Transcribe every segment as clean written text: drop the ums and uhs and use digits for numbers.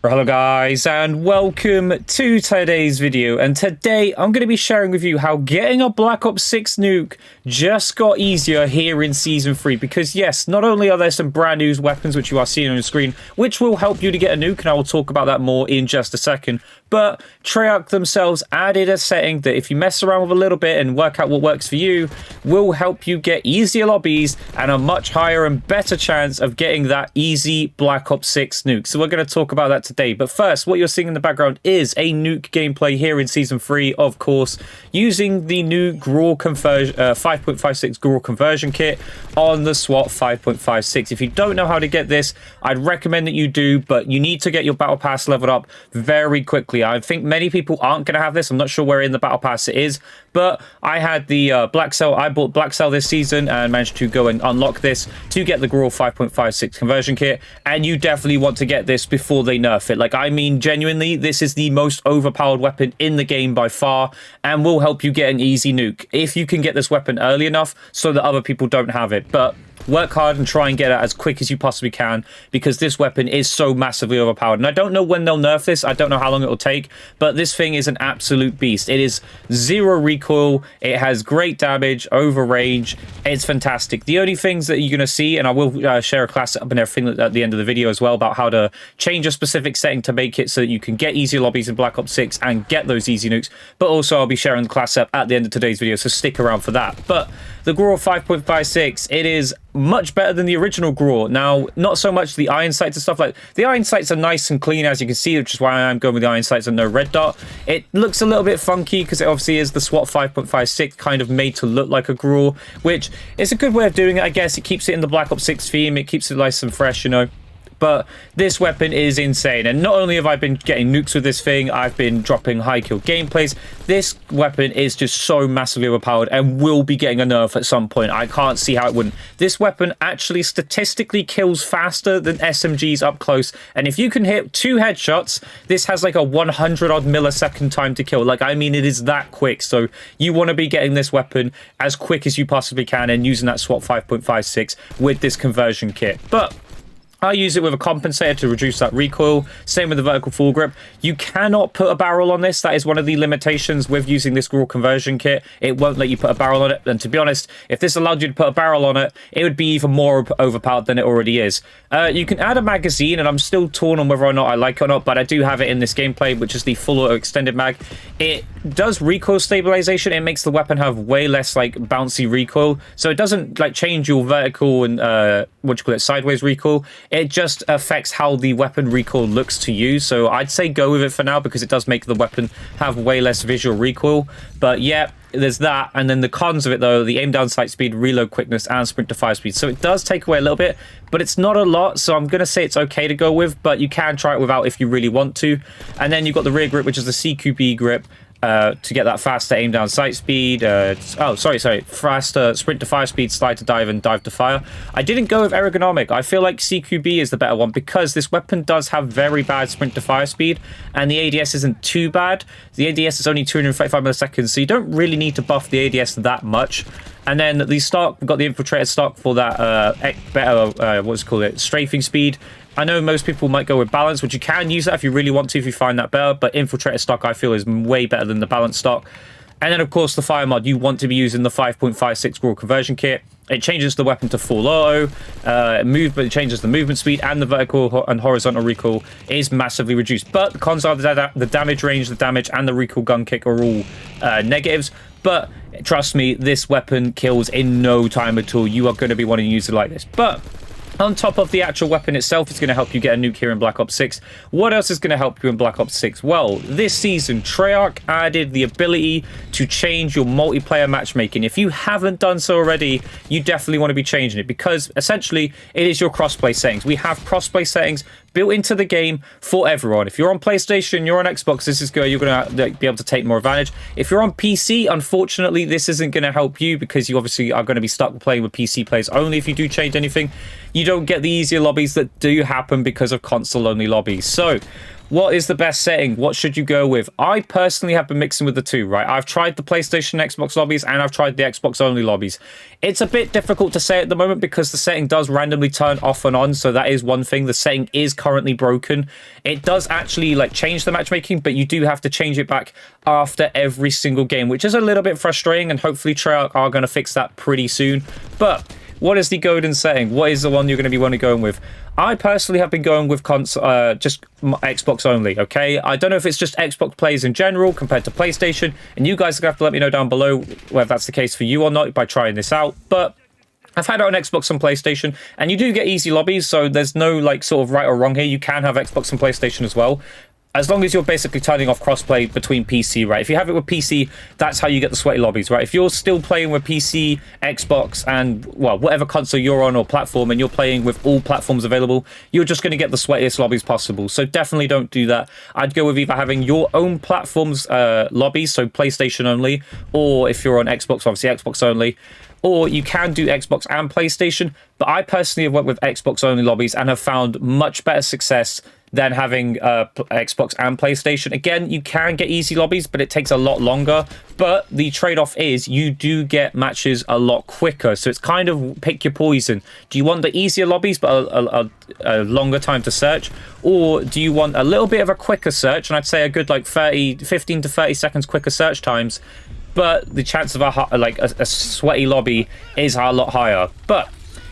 Hello guys and welcome to today's video, and today I'm going to be sharing with you how getting a Black Ops 6 nuke just got easier here in Season 3, because yes, not only are there some brand new weapons which you are seeing on the screen which will help you to get a nuke, and I will talk about that more in just a second, but Treyarch themselves added a setting that if you mess around with a little bit and work out what works for you, will help you get easier lobbies and a much higher and better chance of getting that easy Black Ops 6 nuke. So we're going to talk about that today. But first, what you're seeing in the background is a nuke gameplay here in Season 3, of course, using the new GRAU 5.56 GRAU conversion kit on the SWAT 5.56. If you don't know how to get this, I'd recommend that you do, but you need to get your battle pass leveled up very quickly. I think many people aren't going to have this. I'm not sure where in the battle pass it is, but I had the Black Cell. I bought Black Cell this season and managed to go and unlock this to get the GRAU 5.56 conversion kit, and you definitely want to get this before they nerf it. Like, I mean, genuinely, this is the most overpowered weapon in the game by far, and will help you get an easy nuke if you can get this weapon early enough so that other people don't have it. But work hard and try and get it as quick as you possibly can, because this weapon is so massively overpowered. And I don't know when they'll nerf this. I don't know how long it will take, but this thing is an absolute beast. It is zero recoil. It has great damage over range. It's fantastic. The only things that you're going to see, and I will share a class setup and everything at the end of the video as well, about how to change a specific setting to make it so that you can get easier lobbies in Black Ops 6 and get those easy nukes. But also I'll be sharing the class setup at the end of today's video, so stick around for that. But the GRAU 5.56, it is much better than the original GRAU. Now, not so much the iron sights and stuff. Like, the iron sights are nice and clean, as you can see, which is why I'm going with the iron sights and no red dot. It looks a little bit funky because it obviously is the SWAT 5.56, kind of made to look like a GRAU, which is a good way of doing it, I guess. It keeps it in the Black Ops 6 theme. It keeps it nice and fresh, you know. But this weapon is insane, and not only have I been getting nukes with this thing, I've been dropping high kill gameplays. This weapon is just so massively overpowered and will be getting a nerf at some point. I can't see how it wouldn't. This weapon actually statistically kills faster than SMGs up close, and if you can hit 2 headshots, this has like a 100 odd millisecond time to kill. Like, I mean, it is that quick. So you want to be getting this weapon as quick as you possibly can and using that SWAT 5.56 with this conversion kit. But I use it with a compensator to reduce that recoil. Same with the vertical foregrip. You cannot put a barrel on this. That is one of the limitations with using this GRAU conversion kit. It won't let you put a barrel on it. And to be honest, if this allowed you to put a barrel on it, it would be even more overpowered than it already is. You can add a magazine, and I'm still torn on whether or not I like it or not, but I do have it in this gameplay, which is the full auto extended mag. It does recoil stabilization. It makes the weapon have way less like bouncy recoil. So it doesn't like change your vertical and sideways recoil. It just affects how the weapon recoil looks to you. So I'd say go with it for now, because it does make the weapon have way less visual recoil. But yeah, there's that. And then the cons of it, though: the aim down sight speed, reload quickness, and sprint to fire speed. So it does take away a little bit, but it's not a lot. So I'm going to say it's okay to go with, but you can try it without if you really want to. And then you've got the rear grip, which is the CQB grip. To get that faster aim down sight speed, faster sprint to fire speed, slide to dive, and dive to fire. I didn't go with ergonomic. I feel like CQB is the better one, because this weapon does have very bad sprint to fire speed, and the ADS isn't too bad. The ADS is only 235 milliseconds, so you don't really need to buff the ADS that much. And then the stock, we've got the infiltrated stock for that better, strafing speed. I know most people might go with balance, which you can use that if you really want to, if you find that better, but infiltrated stock I feel is way better than the balance stock. And then, of course, the fire mod, you want to be using the 5.56 GRAU conversion kit. It changes the weapon to full auto, it changes the movement speed, and the vertical and horizontal recoil is massively reduced. But the cons are the damage range, the damage, and the recoil gun kick are all negatives. But trust me, this weapon kills in no time at all. You are going to be wanting to use it like this. But on top of the actual weapon itself, it's going to help you get a nuke here in Black Ops 6. What else is going to help you in Black Ops 6? Well, this season, Treyarch added the ability to change your multiplayer matchmaking. If you haven't done so already, you definitely want to be changing it, because essentially it is your crossplay settings. We have crossplay settings built into the game for everyone. If you're on PlayStation, you're on Xbox, this is good. You're going to be able to take more advantage. If you're on PC, unfortunately, this isn't going to help you, because you obviously are going to be stuck playing with PC players only. If you do change anything, you don't get the easier lobbies that do happen because of console-only lobbies. So what is the best setting? What should you go with? I personally have been mixing with the two, right? I've tried the PlayStation Xbox lobbies and I've tried the Xbox only lobbies. It's a bit difficult to say at the moment because the setting does randomly turn off and on, so that is one thing. The setting is currently broken. It does actually like change the matchmaking, but you do have to change it back after every single game, which is a little bit frustrating, and hopefully Treyarch are going to fix that pretty soon. But what is the golden setting? What is the one you're going to be wanting going with? I personally have been going with just Xbox only, okay? I don't know if it's just Xbox players in general compared to PlayStation, and you guys are going to have to let me know down below whether that's the case for you or not by trying this out, but I've had it on Xbox and PlayStation, and you do get easy lobbies, so there's no like sort of right or wrong here. You can have Xbox and PlayStation as well, as long as you're basically turning off crossplay between PC, right? If you have it with PC, that's how you get the sweaty lobbies, right? If you're still playing with PC, Xbox, and, well, whatever console you're on or platform, and you're playing with all platforms available, you're just going to get the sweatiest lobbies possible. So definitely don't do that. I'd go with either having your own platform's lobbies, so PlayStation only, or if you're on Xbox, obviously Xbox only, or you can do Xbox and PlayStation, but I personally have worked with Xbox only lobbies and have found much better success than having Xbox and PlayStation. Again, you can get easy lobbies, but it takes a lot longer. But the trade-off is you do get matches a lot quicker. So it's kind of pick your poison. Do you want the easier lobbies, but a longer time to search? Or do you want a little bit of a quicker search? And I'd say a good like 15 to 30 seconds quicker search times. But the chance of a sweaty lobby is a lot higher. But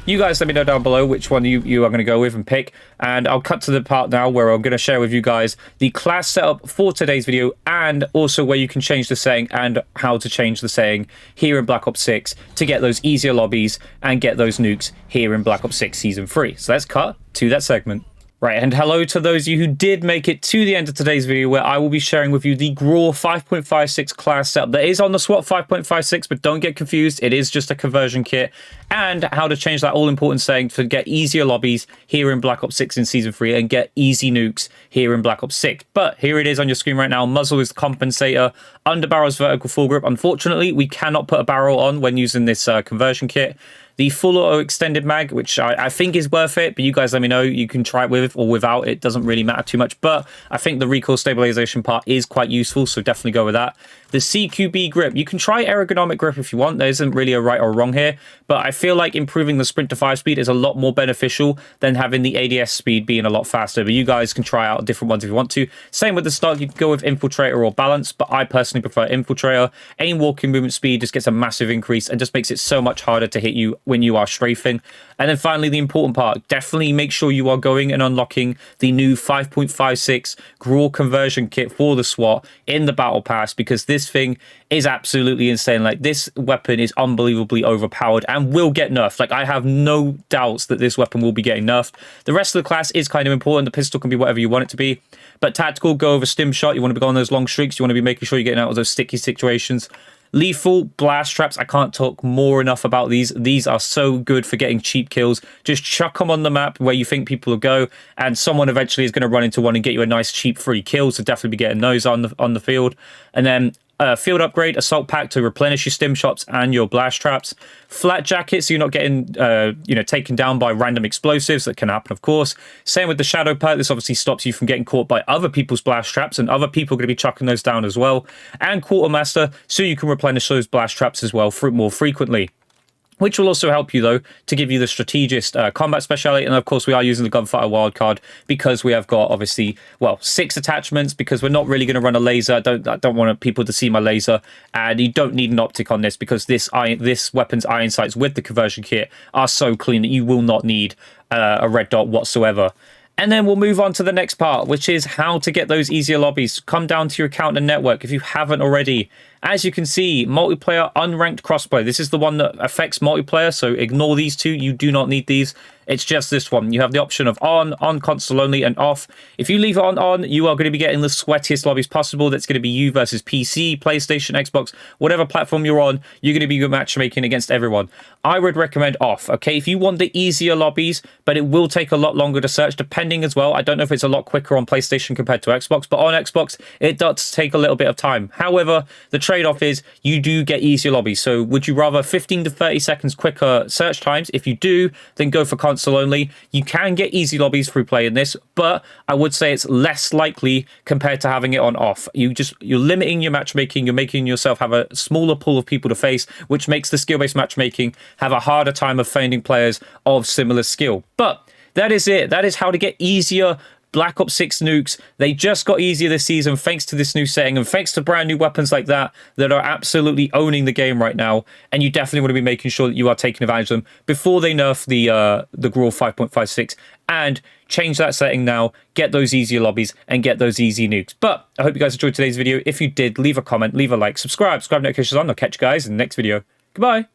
you guys let me know down below which one you are going to go with and pick. And I'll cut to the part now where I'm going to share with you guys the class setup for today's video, and also where you can change the setting and how to change the setting here in Black Ops 6 to get those easier lobbies and get those nukes here in Black Ops 6 Season 3. So let's cut to that segment. Right, and hello to those of you who did make it to the end of today's video, where I will be sharing with you the GRAU 5.56 class setup that is on the SWAT 5.56, but don't get confused, it is just a conversion kit, and how to change that all-important setting to get easier lobbies here in Black Ops 6 in Season 3 and get easy nukes here in Black Ops 6. But here it is on your screen right now. Muzzle is the compensator, underbarrel's vertical full grip. Unfortunately, we cannot put a barrel on when using this conversion kit. The full auto extended mag, which I think is worth it, but you guys let me know. You can try it with or without. It doesn't really matter too much, but I think the recoil stabilization part is quite useful, so definitely go with that. The CQB grip, you can try ergonomic grip if you want. There isn't really a right or wrong here, but I feel like improving the sprint to 5 speed is a lot more beneficial than having the ADS speed being a lot faster, but you guys can try out different ones if you want to. Same with the stock, you can go with infiltrator or balance, but I personally prefer infiltrator. Aim walking movement speed just gets a massive increase and just makes it so much harder to hit you when you are strafing. And then finally, the important part, definitely make sure you are going and unlocking the new 5.56 GRAU conversion kit for the SWAT in the battle pass, because this thing is absolutely insane. Like, this weapon is unbelievably overpowered and will get nerfed. Like, I have no doubts that this weapon will be getting nerfed. The rest of the class is kind of important. The pistol can be whatever you want it to be, but tactical, go over stim shot. You want to be going on those long streaks. You want to be making sure you're getting out of those sticky situations. Lethal blast traps, I can't talk more enough about these. These are so good for getting cheap kills. Just chuck them on the map where you think people will go, and someone eventually is going to run into one and get you a nice cheap free kill. So definitely be getting those on the field. And then field upgrade, assault pack to replenish your stim shots and your blast traps. Flat jacket, so you're not getting taken down by random explosives. That can happen, of course. Same with the shadow perk. This obviously stops you from getting caught by other people's blast traps, and other people are going to be chucking those down as well. And quartermaster, so you can replenish those blast traps as well more frequently, which will also help you, though, to give you the strategist combat speciality. And, of course, we are using the gunfighter wildcard because we have got, obviously, well, 6 attachments, because we're not really going to run a laser. I don't want people to see my laser. And you don't need an optic on this, because this weapon's iron sights with the conversion kit are so clean that you will not need a red dot whatsoever. And then we'll move on to the next part, which is how to get those easier lobbies. Come down to your account and network if you haven't already. As you can see, multiplayer unranked crossplay. This is the one that affects multiplayer, so ignore these two. You do not need these. It's just this one. You have the option of on console only, and off. If you leave it on, you are going to be getting the sweatiest lobbies possible. That's going to be you versus PC, PlayStation, Xbox, whatever platform you're on. You're going to be good matchmaking against everyone. I would recommend off, okay? If you want the easier lobbies, but it will take a lot longer to search, depending as well. I don't know if it's a lot quicker on PlayStation compared to Xbox, but on Xbox, it does take a little bit of time. However, the trade-off is you do get easier lobbies. So would you rather 15 to 30 seconds quicker search times? If you do, then go for console console only. You can get easy lobbies through playing this, but I would say it's less likely compared to having it on off. You're limiting your matchmaking. You're making yourself have a smaller pool of people to face, which makes the skill-based matchmaking have a harder time of finding players of similar skill. But that is it. That is how to get easier Black Ops 6 nukes. They just got easier this season thanks to this new setting and thanks to brand new weapons like that that are absolutely owning the game right now. And you definitely want to be making sure that you are taking advantage of them before they nerf the GRAU 5.56 and change that setting now, get those easier lobbies and get those easy nukes. But I hope you guys enjoyed today's video. If you did, leave a comment, leave a like, subscribe, notifications on. I'll catch you guys in the next video. Goodbye.